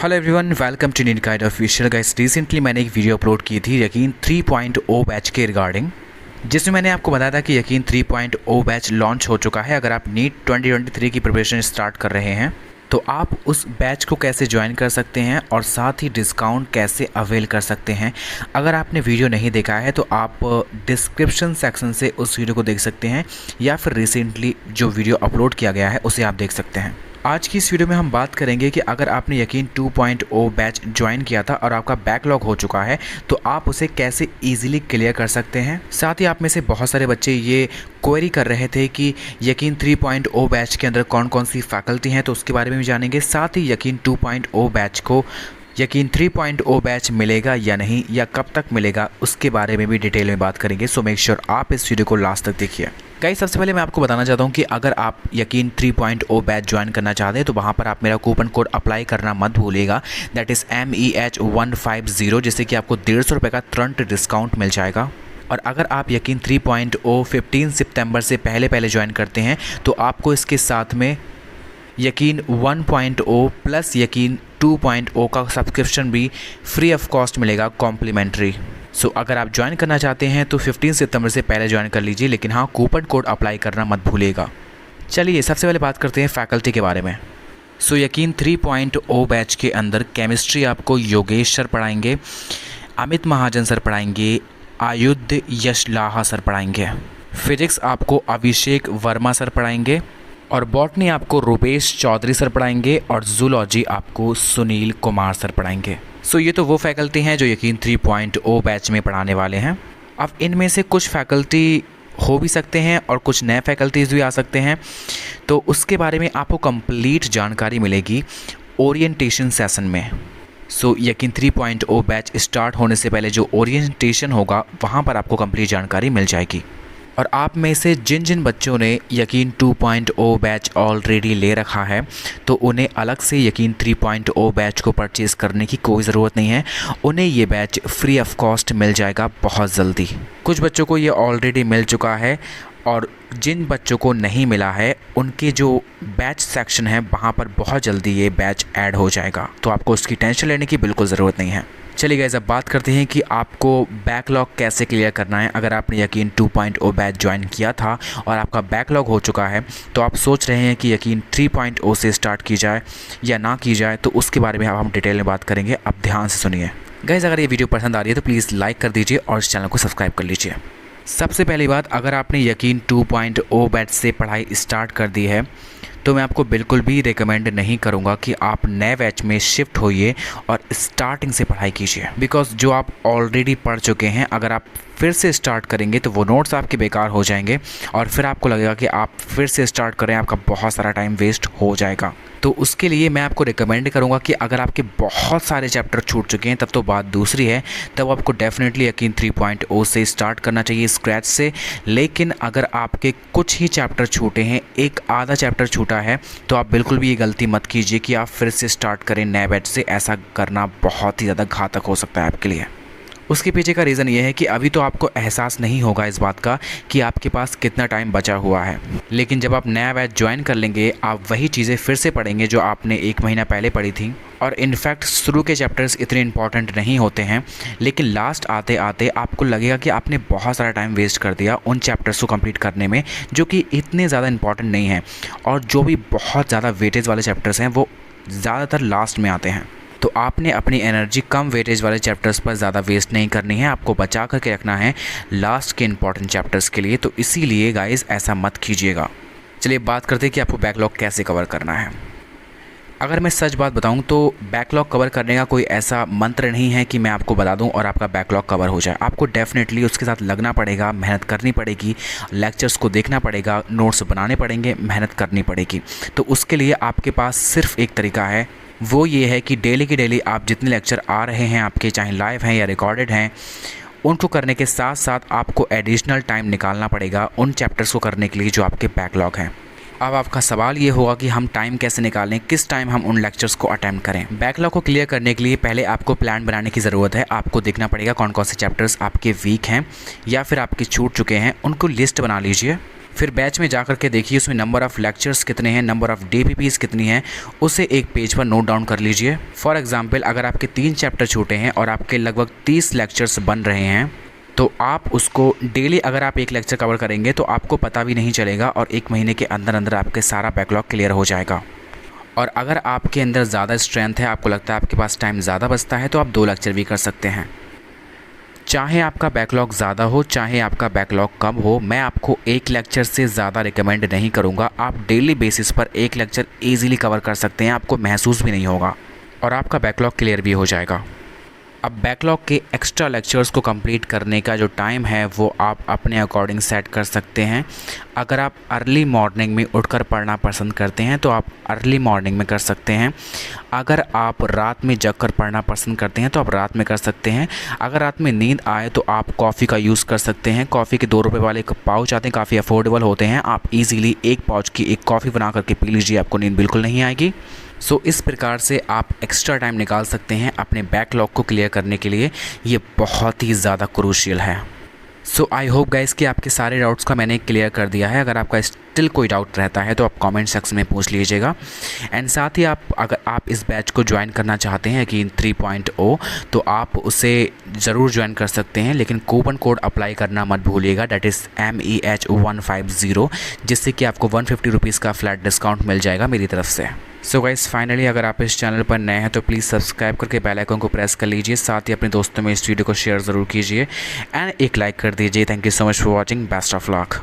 Hello everyone, welcome to NEET guide official. Guys, recently मैंने एक video upload की थी यकीन 3.0 बैच के रिगार्डिंग, जिसमें मैंने आपको बताया था कि यकीन 3.0 बैच लॉन्च हो चुका है। अगर आप नीट 2023 की प्रिपरेशन स्टार्ट कर रहे हैं तो आप उस बैच को कैसे ज्वाइन कर सकते हैं और साथ ही डिस्काउंट कैसे अवेल कर सकते हैं। अगर आपने वीडियो नहीं देखा है तो आप डिस्क्रिप्शन सेक्शन से उस वीडियो को देख सकते हैं या फिर रिसेंटली जो वीडियो अपलोड किया गया है उसे आप देख सकते हैं। आज की इस वीडियो में हम बात करेंगे कि अगर आपने यकीन 2.0 बैच ज्वाइन किया था और आपका बैकलॉग हो चुका है तो आप उसे कैसे इजीली क्लियर कर सकते हैं। साथ ही आप में से बहुत सारे बच्चे ये क्वेरी कर रहे थे कि यकीन 3.0 बैच के अंदर कौन कौन सी फैकल्टी हैं, तो उसके बारे में भी जानेंगे। साथ ही यकीन 2.0 बैच को यकीन 3.0 बैच मिलेगा या नहीं, या कब तक मिलेगा, उसके बारे में भी डिटेल में बात करेंगे। सो मेक श्योर आप इस वीडियो को लास्ट तक देखिए। गाइस, सबसे पहले मैं आपको बताना चाहता हूं कि अगर आप यकीन 3.0 बैच ज्वाइन करना चाहते हैं तो वहां पर आप मेरा कूपन कोड अप्लाई करना मत भूलिएगा, दैट इज़ MEH150, जिससे कि आपको 150 रुपये का तुरंत डिस्काउंट मिल जाएगा। और अगर आप यकीन 3.0 15 सितंबर से पहले ज्वाइन करते हैं तो आपको इसके साथ में यकीन 1.0 प्लस यकीन 2.0 का सब्सक्रिप्शन भी फ्री ऑफ कॉस्ट मिलेगा, कॉम्प्लीमेंट्री। सो अगर आप ज्वाइन करना चाहते हैं तो 15 सितंबर से पहले ज्वाइन कर लीजिए, लेकिन हाँ, कूपन कोड अप्लाई करना मत भूलिएगा। चलिए सबसे पहले बात करते हैं फैकल्टी के बारे में। सो यकीन 3.0 बैच के अंदर केमिस्ट्री आपको योगेश सर पढ़ाएंगे, अमित महाजन सर पढ़ाएंगे, आयुध यशलाहा सर पढ़ाएंगे। फिजिक्स आपको अभिषेक वर्मा सर पढ़ाएंगे और बॉटनी आपको रुपेश चौधरी सर पढ़ाएंगे और जूलॉजी आपको सुनील कुमार सर पढ़ाएंगे। सो ये तो वो फैकल्टी हैं जो यकीन 3.0 बैच में पढ़ाने वाले हैं। अब इनमें से कुछ फैकल्टी हो भी सकते हैं और कुछ नए फैकल्टीज़ भी आ सकते हैं, तो उसके बारे में आपको कंप्लीट जानकारी मिलेगी ओरिएंटेशन सेशन में। सो यकीन 3.0 बैच स्टार्ट होने से पहले जो ओरिएंटेशन होगा वहाँ पर आपको कंप्लीट जानकारी मिल जाएगी। और आप में से जिन जिन बच्चों ने यकीन 2.0 बैच ऑलरेडी ले रखा है तो उन्हें अलग से यकीन 3.0 बैच को परचेज़ करने की कोई ज़रूरत नहीं है, उन्हें ये बैच फ्री ऑफ कॉस्ट मिल जाएगा बहुत जल्दी। कुछ बच्चों को ये ऑलरेडी मिल चुका है और जिन बच्चों को नहीं मिला है उनके जो बैच सेक्शन है वहाँ पर बहुत जल्दी ये बैच ऐड हो जाएगा, तो आपको उसकी टेंशन लेने की बिल्कुल ज़रूरत नहीं है। चलिए गाइस, अब बात करते हैं कि आपको बैकलॉग कैसे क्लियर करना है। अगर आपने यकीन 2.0 बैच ज्वाइन किया था और आपका बैकलॉग हो चुका है तो आप सोच रहे हैं कि यकीन 3.0 से स्टार्ट की जाए या ना की जाए, तो उसके बारे में अब हम डिटेल में बात करेंगे। अब ध्यान से सुनिए गाइस, अगर ये वीडियो पसंद आ रही है तो प्लीज़ लाइक कर दीजिए और इस चैनल को सब्सक्राइब कर लीजिए। सबसे पहली बात, अगर आपने यकीन 2.0 बैच से पढ़ाई स्टार्ट कर दी है तो मैं आपको बिल्कुल भी रिकमेंड नहीं करूंगा कि आप नए बैच में शिफ्ट होइए और स्टार्टिंग से पढ़ाई कीजिए, बिकॉज जो आप ऑलरेडी पढ़ चुके हैं अगर आप फिर से स्टार्ट करेंगे तो वो नोट्स आपके बेकार हो जाएंगे और फिर आपको लगेगा कि आप फिर से स्टार्ट करें, आपका बहुत सारा टाइम वेस्ट हो जाएगा। तो उसके लिए मैं आपको रिकमेंड करूंगा कि अगर आपके बहुत सारे चैप्टर छूट चुके हैं तब तो बात दूसरी है, तब आपको डेफिनेटली यकीन 3.0 से स्टार्ट करना चाहिए स्क्रैच से। लेकिन अगर आपके कुछ ही चैप्टर छूटे हैं, एक आधा चैप्टर छूटा है, तो आप बिल्कुल भी ये गलती मत कीजिए कि आप फिर से स्टार्ट करें नए बैच से। ऐसा करना बहुत ही ज़्यादा घातक हो सकता है आपके लिए। उसके पीछे का रीज़न ये है कि अभी तो आपको एहसास नहीं होगा इस बात का कि आपके पास कितना टाइम बचा हुआ है, लेकिन जब आप नया बैच ज्वाइन कर लेंगे आप वही चीज़ें फिर से पढ़ेंगे जो आपने 1 महीना पहले पढ़ी थी। और इनफैक्ट शुरू के चैप्टर्स इतने इंपॉर्टेंट नहीं होते हैं, लेकिन लास्ट आते आते आपको लगेगा कि आपने बहुत सारा टाइम वेस्ट कर दिया उन चैप्टर्स को कंप्लीट करने में जो कि इतने ज़्यादा इंपॉर्टेंट नहीं हैं, और जो भी बहुत ज़्यादा वेटेज वाले चैप्टर्स हैं वो ज़्यादातर लास्ट में आते हैं। तो आपने अपनी एनर्जी कम वेटेज वाले चैप्टर्स पर ज़्यादा वेस्ट नहीं करनी है, आपको बचा करके रखना है लास्ट के इंपॉर्टेंट चैप्टर्स के लिए। तो इसीलिए गाइस ऐसा मत कीजिएगा। चलिए बात करते हैं कि आपको बैकलॉग कैसे कवर करना है। अगर मैं सच बात बताऊं तो बैकलॉग कवर करने का कोई ऐसा मंत्र नहीं है कि मैं आपको बता दूं और आपका बैकलॉग कवर हो जाए। आपको डेफिनेटली उसके साथ लगना पड़ेगा, मेहनत करनी पड़ेगी, लेक्चर्स को देखना पड़ेगा, नोट्स बनाने पड़ेंगे, मेहनत करनी पड़ेगी। तो उसके लिए आपके पास सिर्फ एक तरीका है, वो ये है कि डेली की डेली आप जितने लेक्चर आ रहे हैं आपके, चाहे लाइव हैं या रिकॉर्डेड हैं, उनको करने के साथ साथ आपको एडिशनल टाइम निकालना पड़ेगा उन चैप्टर्स को करने के लिए जो आपके बैकलॉग हैं। अब आपका सवाल ये होगा कि हम टाइम कैसे निकालें, किस टाइम हम उन लेक्चर्स को अटेम्प्ट करें। बैकलॉग को क्लियर करने के लिए पहले आपको प्लान बनाने की ज़रूरत है। आपको देखना पड़ेगा कौन कौन से चैप्टर्स आपके वीक हैं या फिर आपके छूट चुके हैं, उनको लिस्ट बना लीजिए। फिर बैच में जा कर के देखिए उसमें नंबर ऑफ़ लेक्चर्स कितने हैं, नंबर ऑफ़ DPPs कितनी है, उसे एक पेज पर नोट डाउन कर लीजिए। फॉर एग्जांपल अगर आपके 3 चैप्टर छूटे हैं और आपके लगभग 30 लेक्चर्स बन रहे हैं तो आप उसको डेली अगर आप एक लेक्चर कवर करेंगे तो आपको पता भी नहीं चलेगा और 1 महीने के अंदर अंदर आपके सारा बैकलॉग क्लियर हो जाएगा। और अगर आपके अंदर ज़्यादा स्ट्रेंथ है, आपको लगता है आपके पास टाइम ज़्यादा बचता है, तो आप 2 लेक्चर भी कर सकते हैं। चाहे आपका बैकलॉग ज़्यादा हो चाहे आपका बैकलॉग कम हो, मैं आपको 1 लेक्चर से ज़्यादा रिकमेंड नहीं करूँगा। आप डेली बेसिस पर 1 लेक्चर ईज़िली कवर कर सकते हैं, आपको महसूस भी नहीं होगा और आपका बैकलॉग क्लियर भी हो जाएगा। अब बैकलॉग के एक्स्ट्रा लेक्चर्स को कंप्लीट करने का जो टाइम है वो आप अपने अकॉर्डिंग सेट कर सकते हैं। अगर आप अर्ली मॉर्निंग में उठकर पढ़ना पसंद करते हैं तो आप अर्ली मॉर्निंग में कर सकते हैं। अगर आप रात में जग कर पढ़ना पसंद करते हैं तो आप रात में कर सकते हैं। अगर रात में नींद आए तो आप कॉफ़ी का यूज़ कर सकते हैं। कॉफ़ी के 2 रुपये वाले पाउच आते हैं, काफ़ी अफोर्डेबल होते हैं। आप इजीली 1 पाउच की एक कॉफ़ी बना करके पी लीजिए, आपको नींद बिल्कुल नहीं आएगी। सो इस प्रकार से आप एक्स्ट्रा टाइम निकाल सकते हैं अपने बैकलॉग को क्लियर करने के लिए। ये बहुत ही ज़्यादा क्रूशियल है। सो आई होप गाइस कि आपके सारे डाउट्स का मैंने क्लियर कर दिया है। अगर आपका स्टिल कोई डाउट रहता है तो आप कमेंट सेक्शन में पूछ लीजिएगा। एंड साथ ही अगर आप इस बैच को ज्वाइन करना चाहते हैं यकीन 3.0 तो आप उसे ज़रूर ज्वाइन कर सकते हैं, लेकिन कूपन कोड अप्लाई करना मत भूलिएगा, डेट इज़ MEH150, जिससे कि आपको 150 रुपीज़ का फ्लैट डिस्काउंट मिल जाएगा मेरी तरफ से। सो गाइस फाइनली अगर आप इस चैनल पर नए हैं तो प्लीज़ सब्सक्राइब करके बेल आइकन को प्रेस कर लीजिए। साथ ही अपने दोस्तों में इस वीडियो को शेयर ज़रूर कीजिए एंड एक लाइक कर दीजिए। Thank you so much for watching. Best of luck.